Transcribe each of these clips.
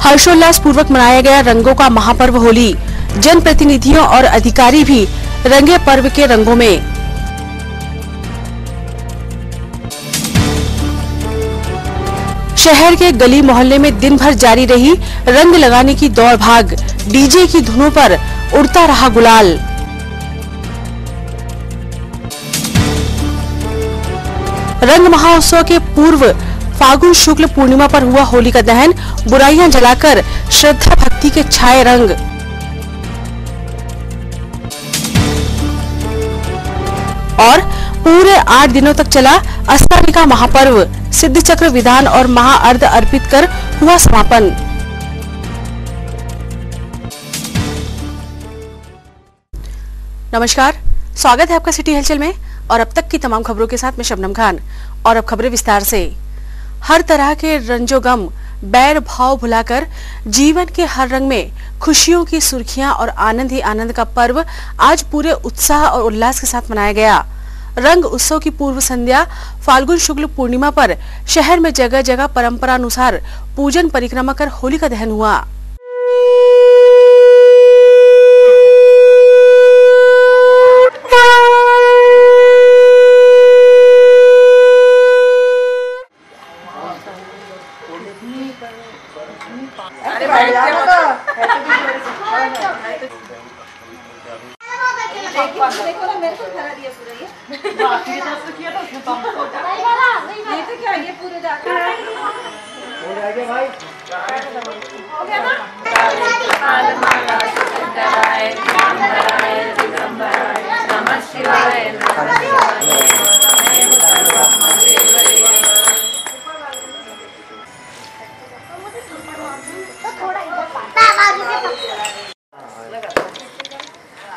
हर्षोल्लास पूर्वक मनाया गया रंगों का महापर्व होली। जनप्रतिनिधियों और अधिकारी भी रंगे पर्व के रंगों में। शहर के गली मोहल्ले में दिन भर जारी रही रंग लगाने की दौड़ भाग। डीजे की धुनों पर उड़ता रहा गुलाल। रंग महोत्सव के पूर्व फागुन शुक्ल पूर्णिमा पर हुआ होली का दहन। बुराइयां जलाकर श्रद्धा भक्ति के छाए रंग। और पूरे 8 दिनों तक चला अष्टमी का महापर्व। सिद्ध चक्र विधान और महाअर्घ अर्पित कर हुआ समापन। नमस्कार, स्वागत है आपका सिटी हलचल में और अब तक की तमाम खबरों के साथ मैं शबनम खान। और अब खबरें विस्तार से। हर तरह के रंजोगम बैर भाव भुलाकर जीवन के हर रंग में खुशियों की सुर्खियां और आनंद ही आनंद का पर्व आज पूरे उत्साह और उल्लास के साथ मनाया गया। रंग उत्सव की पूर्व संध्या फाल्गुन शुक्ल पूर्णिमा पर शहर में जगह जगह परंपरानुसार पूजन परिक्रमा कर होली का दहन हुआ। देखो ना मेरे को खरा दिया पूरा ये बाकी तरफ से किया था उसने पंप को ये तो क्या ये पूरे जाके हो जाएगा भाई हो गया ना माला सुंदराय दिगंबराय दिगंबराय नमः शिवाय नमः शिवाय थोड़ा इधर बाजू के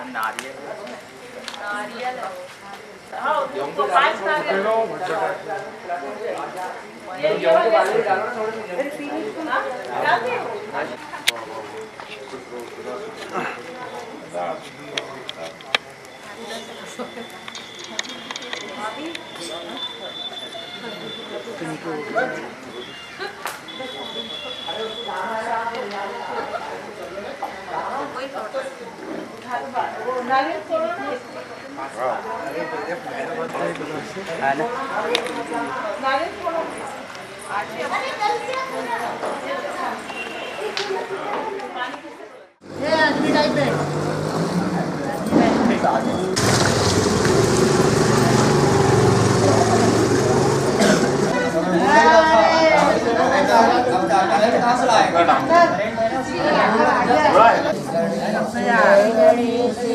नारियल तो 5 नारियल ये वाले डालो थोड़े डालते हो नारियल थोड़ा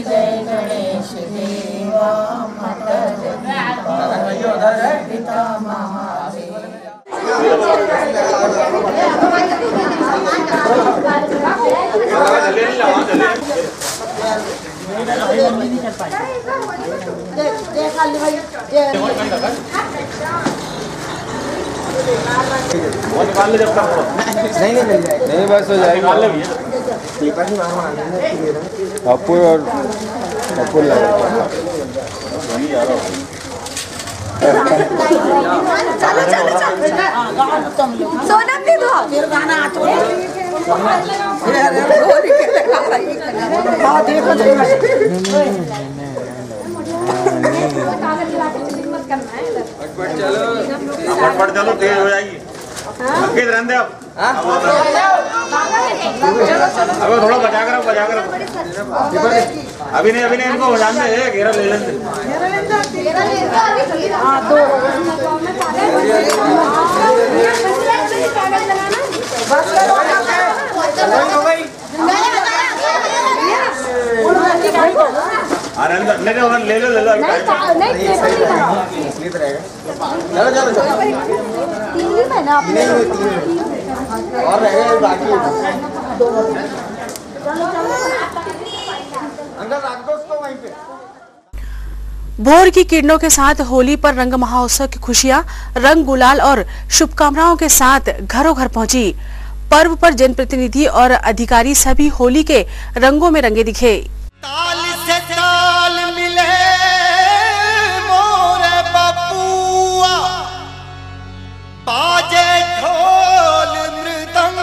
जय गणेश देवा माता पिता महादेव। नहीं बस हो जाएगा। पप्पू और पप्पू सोनम दे दो फिर गाना फटफट चलो तेज हो जाएगी। किस रहने अब अब थोड़ा बचा कर अभी नहीं इनको हो जाने दे। घेरा ले लेंगे ले लो और रहेगा बाकी अंदर रख दो उसको वहीं पे। भोर की किरणों के साथ होली पर रंग महोत्सव की खुशियां रंग गुलाल और शुभकामनाओं के साथ घरों घर पहुंची। पर्व पर जनप्रतिनिधि और अधिकारी सभी होली के रंगों में रंगे दिखे। ताल से ताल मिले मोरे बबुआ, बाजे ढोल मृदंग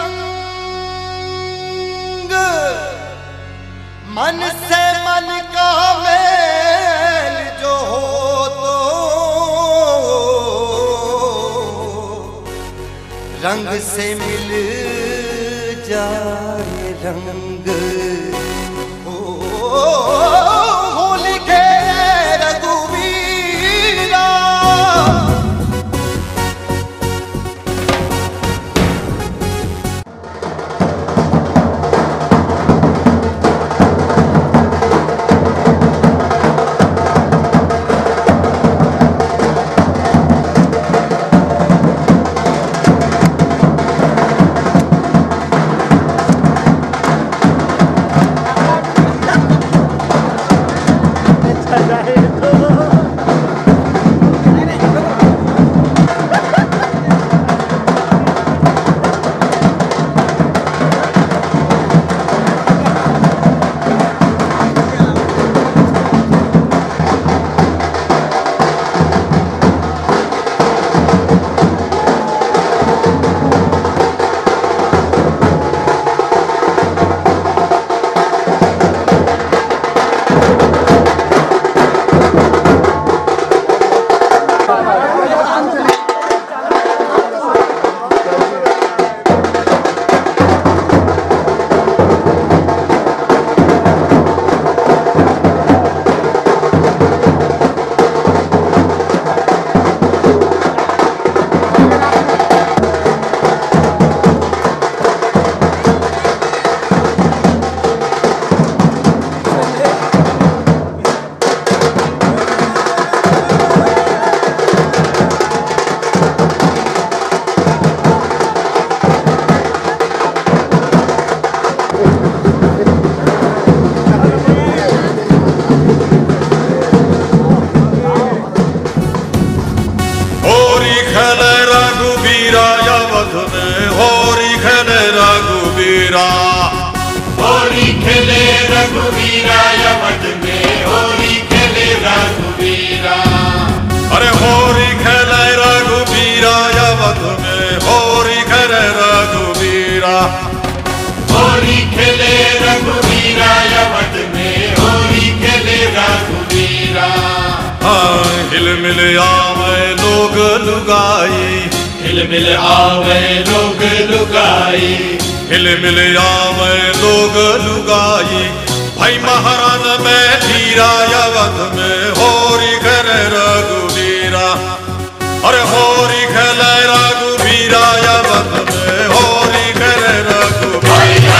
रंग से मिल जाए रंग होली के रघुवीरा। होली खेले रघुवीरा यवत में होली खेले रघुवीरा। अरे होली खेले रघुवीरा यवत में होली खेले रघुवीरा। होली खेले रघुवीरा यवत में होली खेले रघुवीरा। हाँ हिल मिल आवे लोग लुगाई, हिल मिल आवे लोग लुगाई, हिल मिल आवे लोग लुगाई। भाई महाराज में धीरा यवत में होरी खेले रघुवीरा। अरे होरी खेले रघुवीरा यवत में होरी खेले रघुवीरा।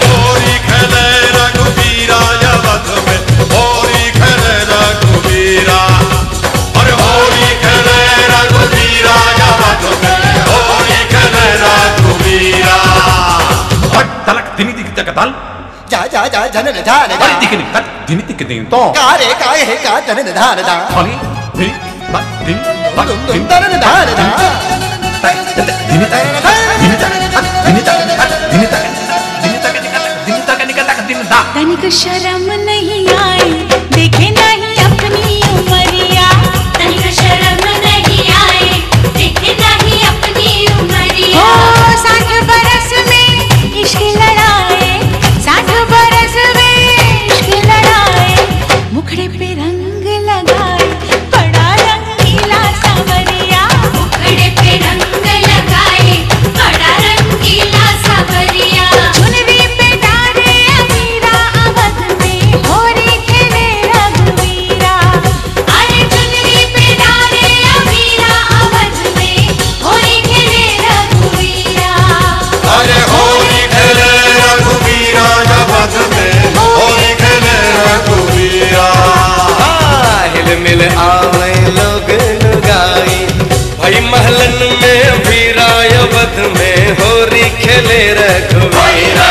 होरी खेले रघुवीरा यवत में होरी खेले रघुवीरा। अरे होरी खेले रघुवीरा यवत में होरी खेले रघुवीरा। तलक दिनी दिख तकताल जा जा जा जनन धान दा दिखनी तक दिनी दिख दिन तो कारे काहे हे का जनन धान दा खाली दिनी तक दिन तक दिन जनन धान दा दिनी तक दिनी तक दिनी तक दिनी तक दिनी तक दिनी तक निकल तक दिन दा। तनिक शर्म नहीं आई देखे नहीं अपनी उमरिया। तनिक शर्म नहीं आई देखे नहीं अपनी उमरिया। 60 बरस में इश्क लड़ाए, 60 बरस में इश्क लड़ाए। मुखड़े पे रंग लगाए बड़ा रंगीला सांवरिया। मुखड़े पे रंग लगाए बड़ा रंगीला सांवरिया। चुनरी पे डाले अमीरा अवध में होरी खेले रघुवीरा। अरे चुनरी पे डाले अमीरा अवध में होरी खेले रघुवीरा। अरे होली खेले रघुवीरा यवत में होली खेले रघुवीरा। हिल मिल आवे लोग लुगाई भाई महलन में वीरा यवत में होरी खेले रघुवीरा।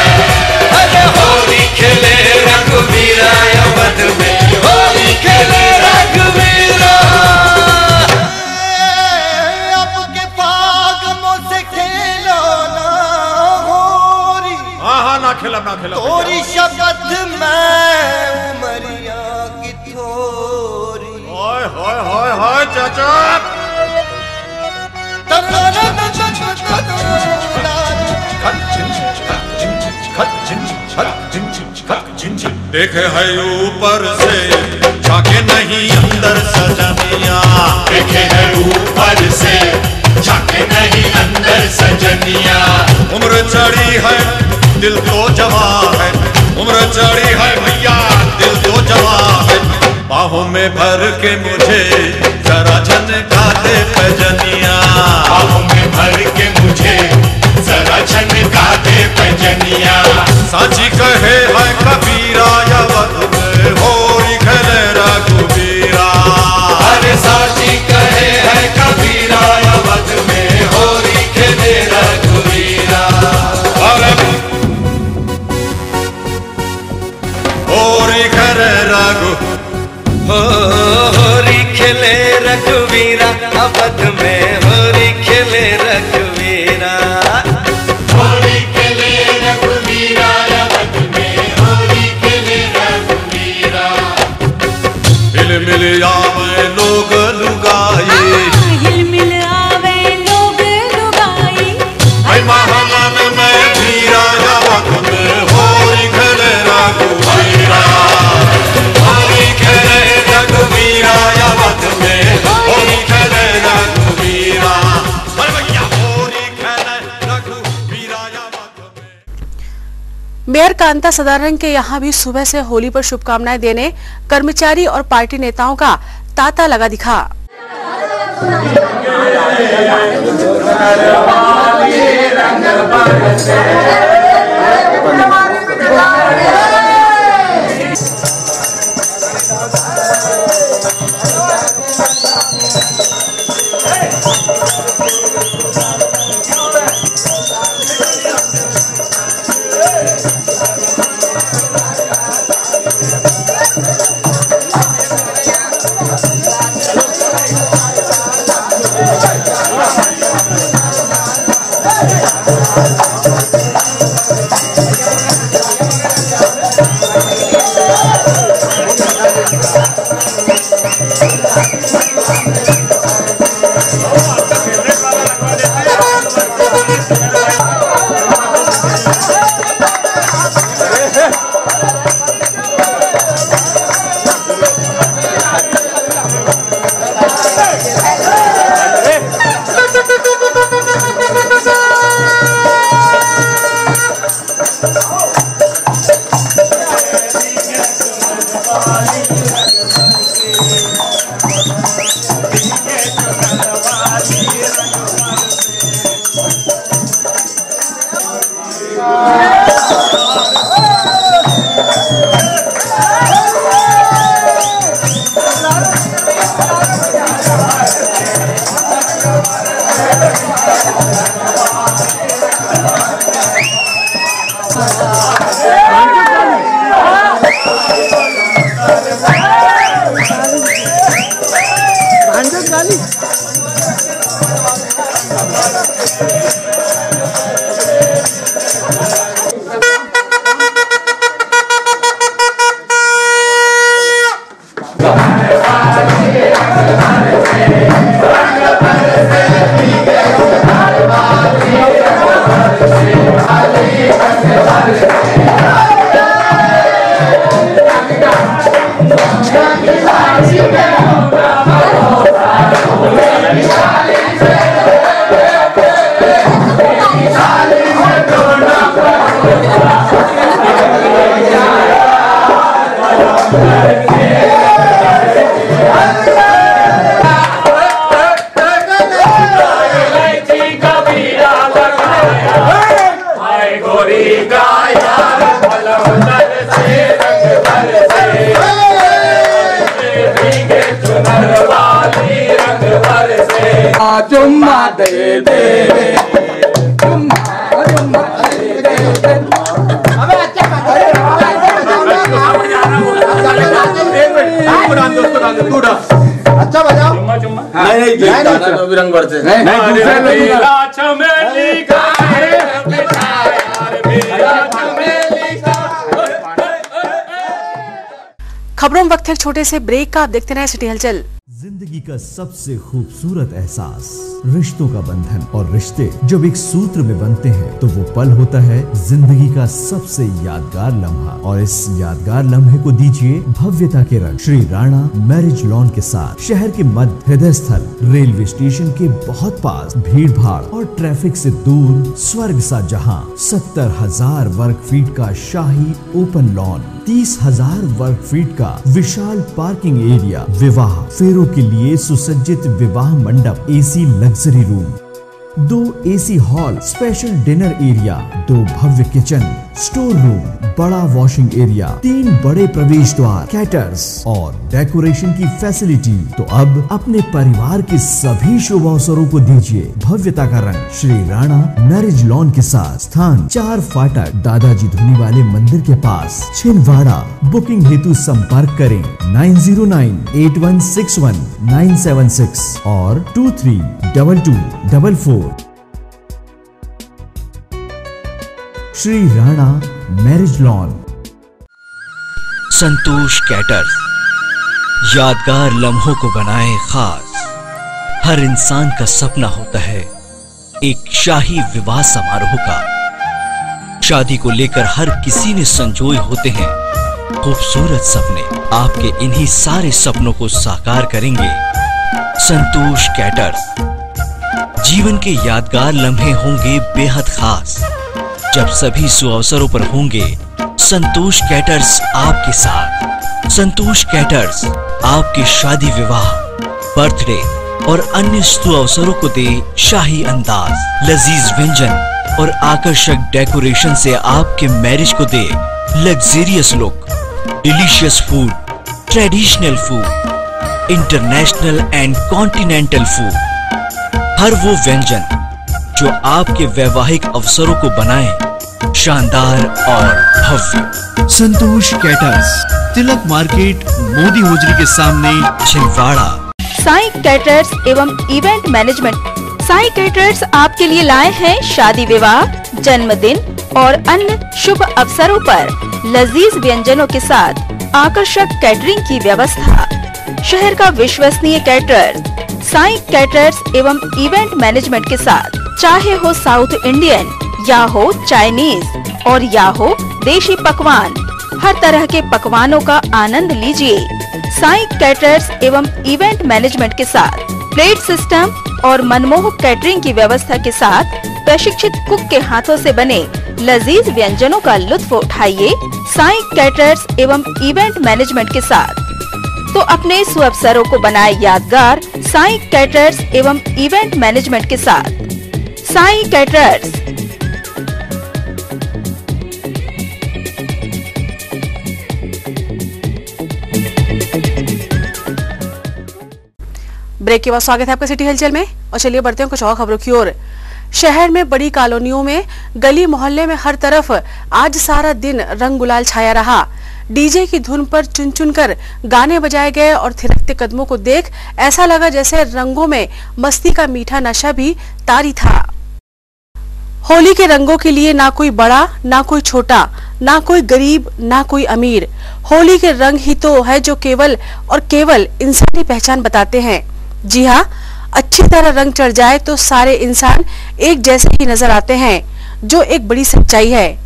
अरे होली खेले रघुवीरा यवत में होली खेले रघुवीरा। अब के फागमों से खेलो ना होरी। हाँ ना खेला तोरी शपथ में उमरिया की थोरी। हाय हाय हाय हाय चाचा देखे है ऊपर से झाके नहीं अंदर सजनिया। देखे है ऊपर से झाके नहीं अंदर सजनिया। उम्र चढ़ी है दिल तो जवा है, उम्र चढ़ी है भैया दिल तो जवा है। बाहों में भर के मुझे जरा झनका दे पैजनिया, बाहों में भर के मुझे जरा झनका दे पैजनिया। साची कहे है कबीरा अवध में होरी खेले रघुवीरा, अरे साची कहे है कबीरा अवध में होरी खेले रघुवीरा। अरे होरी खेले रघु, होरी खेले रघुवीरा अवध में होरी खेले रघुवीरा, होरी खेले रघुवीरा अवध में होरी खेले रघुवीरा। हिल मिल आवे लोग लुगाई, हिल मिल आवे लोग लुगाई, भाई महामन में धीरा अवध में होरी खेले रघुवीरा, होरी खेले रघुवीरा अवध में होरी खेले रघुवीरा। अरे भैया होरी खेले रघुवीरा अवध में। मेयर कांता सदानंद के यहाँ भी सुबह से होली पर शुभकामनाएं देने कर्मचारी और पार्टी नेताओं का तांता लगा दिखा। चुम्मा दे दे चुम्मा दे दे। अबे अच्छा अच्छा बजाओ। नहीं नहीं रंग बढ़ते खबरों में वक्त है एक छोटे से ब्रेक का। आप देखते रहे सिटी हलचल। जिंदगी का सबसे खूबसूरत एहसास रिश्तों का बंधन, और रिश्ते जब एक सूत्र में बनते हैं तो वो पल होता है जिंदगी का सबसे यादगार लम्हा। और इस यादगार लम्हे को दीजिए भव्यता के रंग श्री राणा मैरिज लॉन के साथ। शहर के मध्य हृदय स्थल, रेलवे स्टेशन के बहुत पास, भीड़ भाड़ और ट्रैफिक से दूर, स्वर्ग सा जहां। 70,000 वर्ग फीट का शाही ओपन लॉन, 30,000 वर्ग फीट का विशाल पार्किंग एरिया, विवाह फेरों के लिए सुसज्जित विवाह मंडप, AC luxury room, 2 AC hall, special dinner area, 2 भव्य किचन, स्टोर रूम, बड़ा वॉशिंग एरिया, 3 बड़े प्रवेश द्वार, कैटर्स और डेकोरेशन की फैसिलिटी। तो अब अपने परिवार के सभी शुभ अवसरों को दीजिए भव्यता का रंग श्री राणा मैरिज लॉन के साथ। स्थान 4 फाटक, दादाजी धुनी वाले मंदिर के पास, छिंदवाड़ा। बुकिंग हेतु संपर्क करें 9098161976 और 232244। Shri Rana marriage lawn. Santosh caterers यादगार लम्हों को बनाए खास। हर इंसान का सपना होता है एक शाही विवाह समारोह का। शादी को लेकर हर किसी ने संजोए होते हैं खूबसूरत सपने। आपके इन्हीं सारे सपनों को साकार करेंगे संतोष कैटर्स। जीवन के यादगार लम्हे होंगे बेहद खास। जब सभी सुअवसरों पर होंगे संतोष कैटर्स आपके साथ। संतोष कैटर्स आपके शादी, विवाह, बर्थडे और अन्य सुअवसरों को दे शाही अंदाज। लजीज व्यंजन और आकर्षक डेकोरेशन से आपके मैरिज को दे luxurious look. Delicious food, traditional food, international and continental food. हर वो व्यंजन जो आपके वैवाहिक अवसरों को बनाए शानदार और भव्य। संतोष कैटर्स, तिलक मार्केट, मोदी होजरी के सामने, छिंदवाड़ा। साई कैटर्स एवं इवेंट मैनेजमेंट। साई कैटर्स आपके लिए लाए हैं शादी, विवाह, जन्मदिन और अन्य शुभ अवसरों पर लजीज व्यंजनों के साथ आकर्षक कैटरिंग की व्यवस्था। शहर का विश्वसनीय कैटरर्स साई कैटर्स एवं इवेंट मैनेजमेंट के साथ। चाहे हो साउथ इंडियन या हो चाइनीज और या हो देशी पकवान, हर तरह के पकवानों का आनंद लीजिए साई कैटर्स एवं इवेंट मैनेजमेंट के साथ। प्लेट सिस्टम और मनमोहक कैटरिंग की व्यवस्था के साथ प्रशिक्षित कुक के हाथों से बने लजीज व्यंजनों का लुत्फ उठाइए साई कैटर्स एवं इवेंट मैनेजमेंट के साथ। तो अपने सुअवसरों को बनाए यादगार साई कैटर्स एवं इवेंट मैनेजमेंट के साथ। साई कैटर्स। ब्रेक के बाद स्वागत है आपका सिटी हलचल में। और चलिए बढ़ते हैं कुछ और खबरों की ओर। शहर में बड़ी कॉलोनियों में, गली मोहल्ले में हर तरफ आज सारा दिन रंग गुलाल छाया रहा। डीजे की धुन पर चुन चुन कर गाने बजाए गए और थिरकते कदमों को देख ऐसा लगा जैसे रंगों में मस्ती का मीठा नशा भी तारी था। होली के रंगों के लिए ना कोई बड़ा, ना कोई छोटा, ना कोई गरीब, ना कोई अमीर। होली के रंग ही तो है जो केवल और केवल इंसानी पहचान बताते हैं। जी हाँ, अच्छी तरह रंग चढ़ जाए तो सारे इंसान एक जैसे ही नजर आते हैं, जो एक बड़ी सच्चाई है।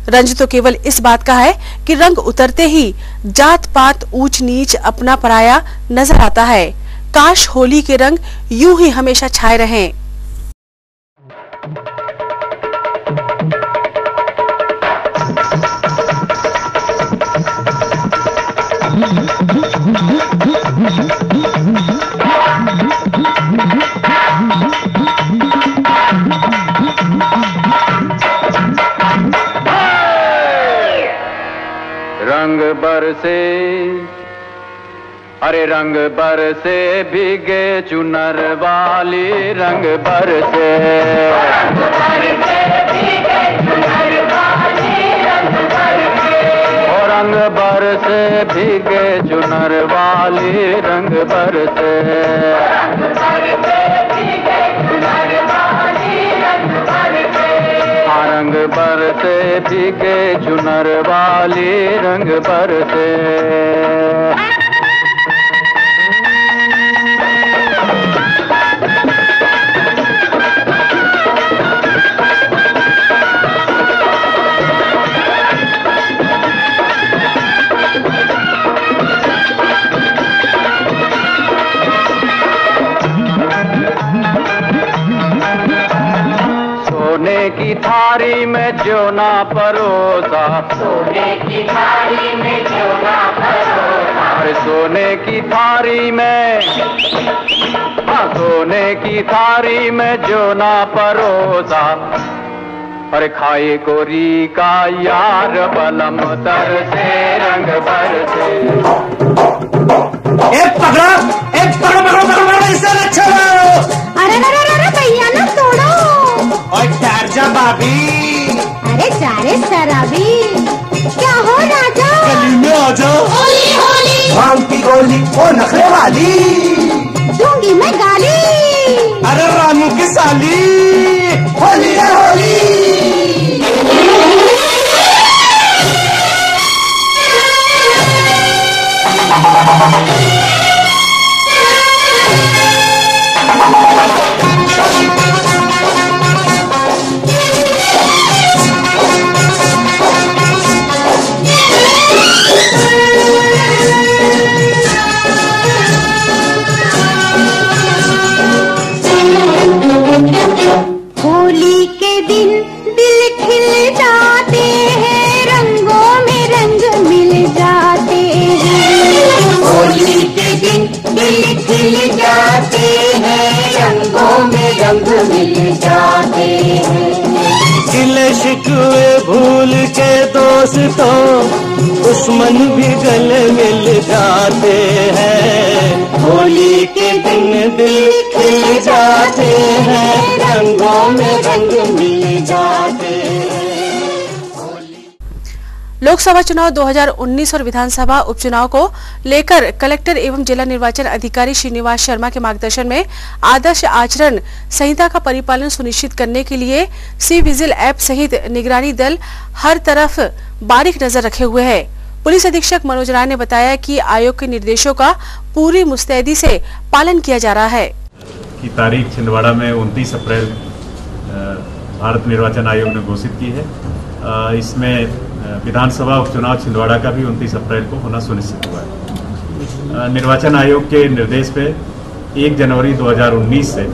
रंज तो केवल इस बात का है कि रंग उतरते ही जात पात, ऊंच नीच, अपना पराया नजर आता है। काश होली के रंग यूं ही हमेशा छाए रहें। रंग बरसे, अरे रंग बरसे भीगे चुनर वाली, रंग बरसे, रंग बरसे भीगे चुनर वाली, रंग बरसे, और रंग बरसे भीगे चुनर वाली, रंग बरसे, रंग बरसे भीगे चुनर वाली, रंग बरसे, रंग बरसे भीगे चुनर वाली, रंग बरसे। थारी में जो ना परोसा, सोने की थारी में जो ना परोसा, अरे सोने की थारी में, हाँ सोने की थारी में जो ना परोसा, अरे खाए गोरी का यार बलम तर से रंग भर से। एक पकड़ो, एक पकड़ो पकड़ो पकड़ो पकड़ो इसे रखो। अरे अरे भैया ना तोड़ो। और ठहर जा भाभी। अरे जा रे शराबी। क्या हो राजा? गली में आ जा। होली होली। भांग की गोली ओ नखरे वाली। दूंगी मैं गाली। अरे रामू की साली। होली है होली। होली के दिन दिल खिल जाते हैं, रंगों में रंग मिल जाते हैं। होली के दिन दिल खिल जाते हैं, रंगों में रंग मिल जाते हैं। गिले शिकवे भूल के दोस्तों दुश्मन भी गले मिल जाते हैं। होली के दिन दिल खिल जाते हैं, रंगों में रंग मिल जाते हैं। लोकसभा चुनाव 2019 और विधानसभा उपचुनाव को लेकर कलेक्टर एवं जिला निर्वाचन अधिकारी श्रीनिवास शर्मा के मार्गदर्शन में आदर्श आचरण संहिता का परिपालन सुनिश्चित करने के लिए सी विजिल ऐप सहित निगरानी दल हर तरफ बारीक नजर रखे हुए है। पुलिस अधीक्षक मनोज राय ने बताया कि आयोग के निर्देशों का पूरी मुस्तैदी से पालन किया जा रहा है। की तारीख छिंदवाड़ा में 29 अप्रैल भारत निर्वाचन आयोग ने घोषित की है। इसमें विधानसभा उपचुनाव छिंदवाड़ा का भी 29 अप्रैल को होना सुनिश्चित हुआ है। निर्वाचन आयोग के निर्देश पे 1 जनवरी 2019 से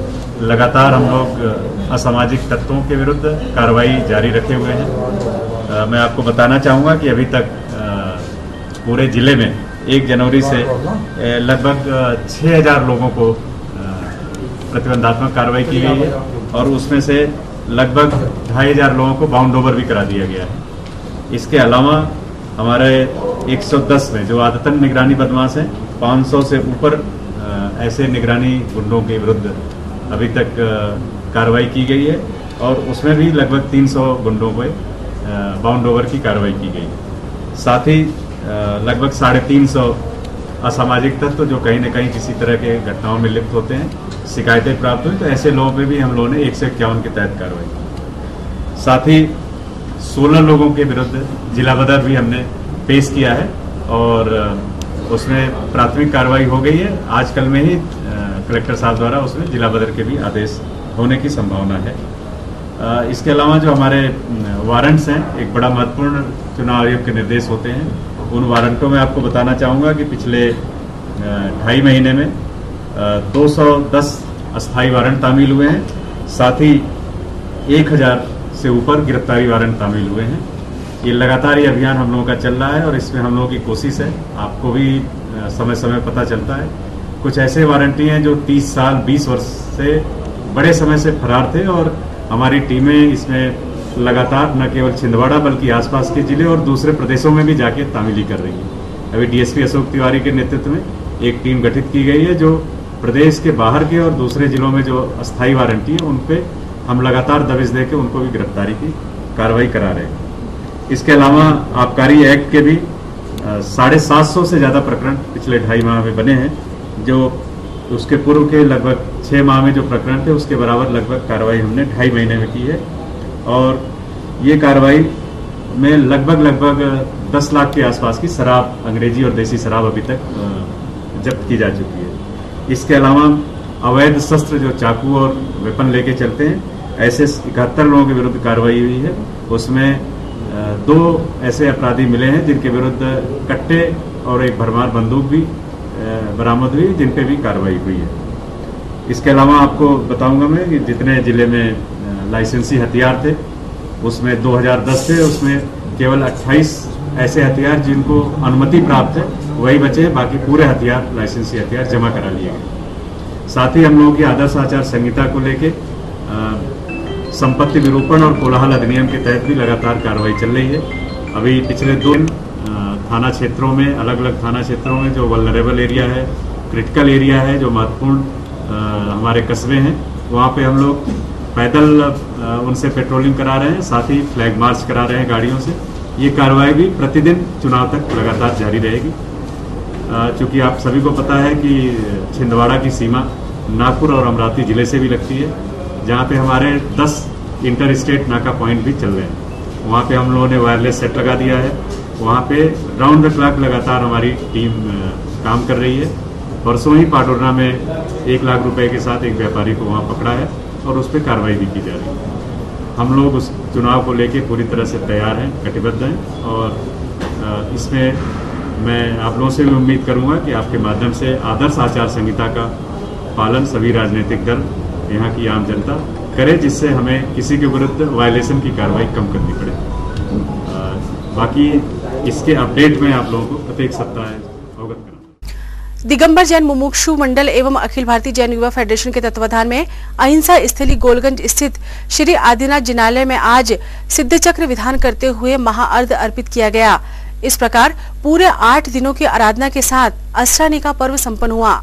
लगातार हम लोग असामाजिक तत्वों के विरुद्ध कार्रवाई जारी रखे हुए हैं। मैं आपको बताना चाहूँगा कि अभी तक पूरे जिले में 1 जनवरी से लगभग 6000 लोगों को प्रतिबंधात्मक कार्रवाई की गई है और उसमें से लगभग 2500 लोगों को बाउंड ओवर भी करा दिया गया है। इसके अलावा हमारे 110 में जो आदतन निगरानी बदमाश हैं, 500 से ऊपर ऐसे निगरानी गुंडों के विरुद्ध अभी तक कार्रवाई की गई है और उसमें भी लगभग 300 गुंडों पे बाउंड ओवर की कार्रवाई की गई है। साथ ही लगभग 350 असामाजिक तत्व जो कहीं न कहीं किसी तरह के घटनाओं में लिप्त होते हैं, शिकायतें प्राप्त हुई तो ऐसे लोगों पे भी हम लोगों ने 151 के तहत कार्रवाई की। साथ ही 16 लोगों के विरुद्ध जिला बदर भी हमने पेश किया है और उसमें प्राथमिक कार्रवाई हो गई है। आज कल में ही कलेक्टर साहब द्वारा उसमें जिला बदर के भी आदेश होने की संभावना है। इसके अलावा जो हमारे वारंट्स हैं, एक बड़ा महत्वपूर्ण चुनाव आयोग के निर्देश होते हैं। उन वारंटों में आपको बताना चाहूँगा कि पिछले 2.5 महीने में 210 अस्थायी वारंट तामील हुए हैं। साथ ही 1000 से ऊपर गिरफ्तारी वारंट तामील हुए हैं। ये लगातार ये अभियान हम लोगों का चल रहा है और इसमें हम लोगों की कोशिश है, आपको भी समय समय पता चलता है, कुछ ऐसे वारंटी हैं जो 30 साल 20 वर्ष से बड़े समय से फरार थे और हमारी टीमें इसमें लगातार न केवल छिंदवाड़ा बल्कि आसपास के जिले और दूसरे प्रदेशों में भी जाके तामीली कर रही है। अभी डीएसपी अशोक तिवारी के नेतृत्व में एक टीम गठित की गई है जो प्रदेश के बाहर के और दूसरे जिलों में जो अस्थायी वारंटी है उन पे हम लगातार दबिश दे के उनको भी गिरफ्तारी की कार्रवाई करा रहे हैं। इसके अलावा आबकारी एक्ट के भी 750 से ज़्यादा प्रकरण पिछले 2.5 माह में बने हैं, जो उसके पूर्व के लगभग 6 माह में जो प्रकरण थे उसके बराबर लगभग कार्रवाई हमने 2.5 महीने में की है और ये कार्रवाई में लगभग 10 लाख के आसपास की शराब, अंग्रेजी और देसी शराब अभी तक जब्त की जा चुकी है। इसके अलावा अवैध शस्त्र जो चाकू और वेपन लेके चलते हैं, ऐसे 71 लोगों के विरुद्ध कार्रवाई हुई है। उसमें 2 ऐसे अपराधी मिले हैं जिनके विरुद्ध कट्टे और एक भरमार बंदूक भी बरामद हुई, जिन पे भी कार्रवाई हुई है। इसके अलावा आपको बताऊंगा मैं कि जितने जिले में लाइसेंसी हथियार थे उसमें 2010 थे, उसमें केवल 28 ऐसे हथियार जिनको अनुमति प्राप्त है वही बचे हैं, बाकी पूरे हथियार लाइसेंसी हथियार जमा करा लिए गए। साथ ही हम लोगों की आदर्श आचार संहिता को लेके संपत्ति विरूपण और कोलाहल अधिनियम के तहत भी लगातार कार्रवाई चल रही है। अभी पिछले 2 दिन थाना क्षेत्रों में, अलग अलग थाना क्षेत्रों में जो वल्नरेबल एरिया है, क्रिटिकल एरिया है, जो महत्वपूर्ण हमारे कस्बे हैं, वहाँ पे हम लोग पैदल उनसे पेट्रोलिंग करा रहे हैं, साथ ही फ्लैग मार्च करा रहे हैं गाड़ियों से। ये कार्रवाई भी प्रतिदिन चुनाव तक लगातार जारी रहेगी। चूँकि आप सभी को पता है कि छिंदवाड़ा की सीमा नागपुर और अमरावती जिले से भी लगती है, जहाँ पे हमारे 10 इंटर स्टेट नाका पॉइंट भी चल रहे हैं। वहाँ पे हम लोगों ने वायरलेस सेट लगा दिया है। वहाँ पे राउंड द क्लॉक लगातार हमारी टीम काम कर रही है। परसों ही पाटोरना में 1 लाख रुपए के साथ एक व्यापारी को वहाँ पकड़ा है और उस पर कार्रवाई भी की जा रही है। हम लोग उस चुनाव को लेके पूरी तरह से तैयार हैं, कटिबद्ध हैं, और इसमें मैं आप लोगों से भी उम्मीद करूंगा कि आपके माध्यम से आदर्श आचार संहिता का पालन सभी राजनीतिक दल, यहाँ की आम जनता करे, जिससे हमें किसी के विरुद्ध वायलेशन की कार्रवाई कम करनी पड़े। बाकी इसके अपडेट में आप लोगों को प्रत्येक सप्ताह अवगत करूँ। दिगंबर जैन मुमुक्षु मंडल एवं अखिल भारतीय जैन युवा फेडरेशन के तत्वाधान में अहिंसा स्थली गोलगंज स्थित श्री आदिनाथ जिनालय में आज सिद्ध चक्र विधान करते हुए महाअर्घ अर्पित किया गया। इस प्रकार पूरे 8 दिनों की आराधना के साथ अस्रानी का पर्व संपन्न हुआ।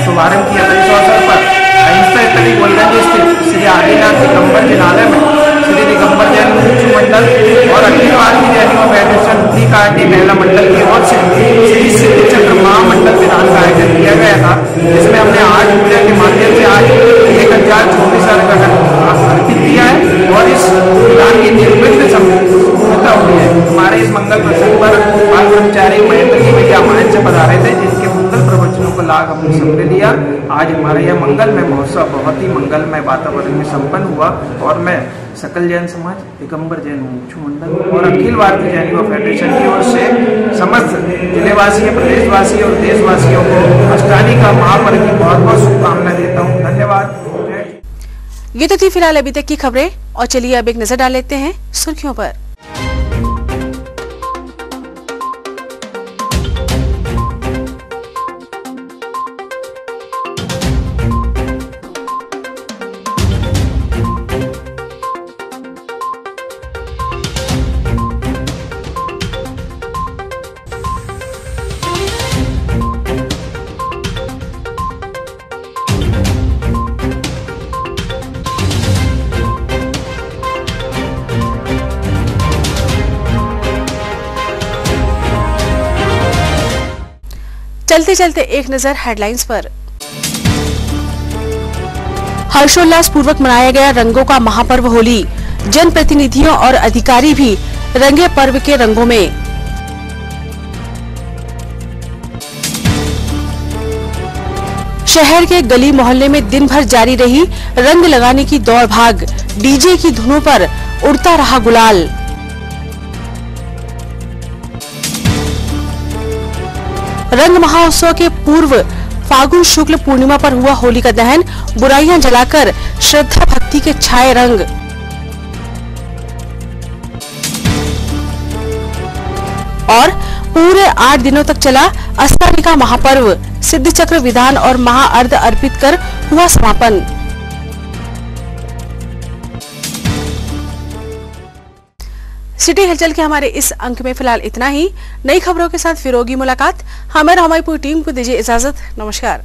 शुभारंभ किया था। इस अवसर पर अहिंसा स्थली गोलगंज स्थित श्री आदिनाथ दिगंबर जिनालय में श्री दिगंबर जैन मुमुक्षु मंडल और अखिल भारतीय जैन युवा फेडरेशन टी महिला मंडल की ओर से श्री सिद्ध चक्र महामंडल विधान का आयोजन किया गया था, जिसमें हमने 8 पूजा के माध्यम से आज 1024 अर्पित किया है और इस विधान की निर्विघ्न संपन्नता हुई है। हमारे इस मंगल प्रसंग पर बाल ब्रह्मचारी महेंद्र की भैया मंच से पधारे थे, जिनके मंगल प्रवचनों को लाभ हमने सबने लिया। आज आज हमारा यह मंगलमय महोत्सव बहुत ही मंगलमय वातावरण में संपन्न हुआ और मैं सकल जैन समाज, दिगंबर जैन मुमुक्षु मंडल और अखिल भारतीय जैन युवा फेडरेशन की ओर से समस्त जिलेवासियों, प्रदेशवासियों और देशवासियों को अष्टमी का महापर्व की बहुत बहुत शुभकामनाएं देता हूँ। धन्यवाद। ये तो थी फिलहाल अभी तक की खबरें और चलिए अब एक नजर डाल लेते हैं सुर्खियों पर। चलते चलते एक नजर हेडलाइंस पर। हर्षोल्लास पूर्वक मनाया गया रंगों का महापर्व होली, जनप्रतिनिधियों और अधिकारी भी रंगे पर्व के रंगों में। शहर के गली मोहल्ले में दिन भर जारी रही रंग लगाने की दौड़ भाग, डीजे की धुनों पर उड़ता रहा गुलाल। रंग महोत्सव के पूर्व फागुन शुक्ल पूर्णिमा पर हुआ होली का दहन, बुराइयां जलाकर श्रद्धा भक्ति के छाए रंग। और पूरे 8 दिनों तक चला अष्टमी का महापर्व, सिद्ध चक्र विधान और महाअर्घ अर्पित कर हुआ समापन। सिटी हलचल के हमारे इस अंक में फिलहाल इतना ही। नई खबरों के साथ फिर होगी मुलाकात। हमें और हमारी पूरी टीम को दीजिए इजाजत। नमस्कार।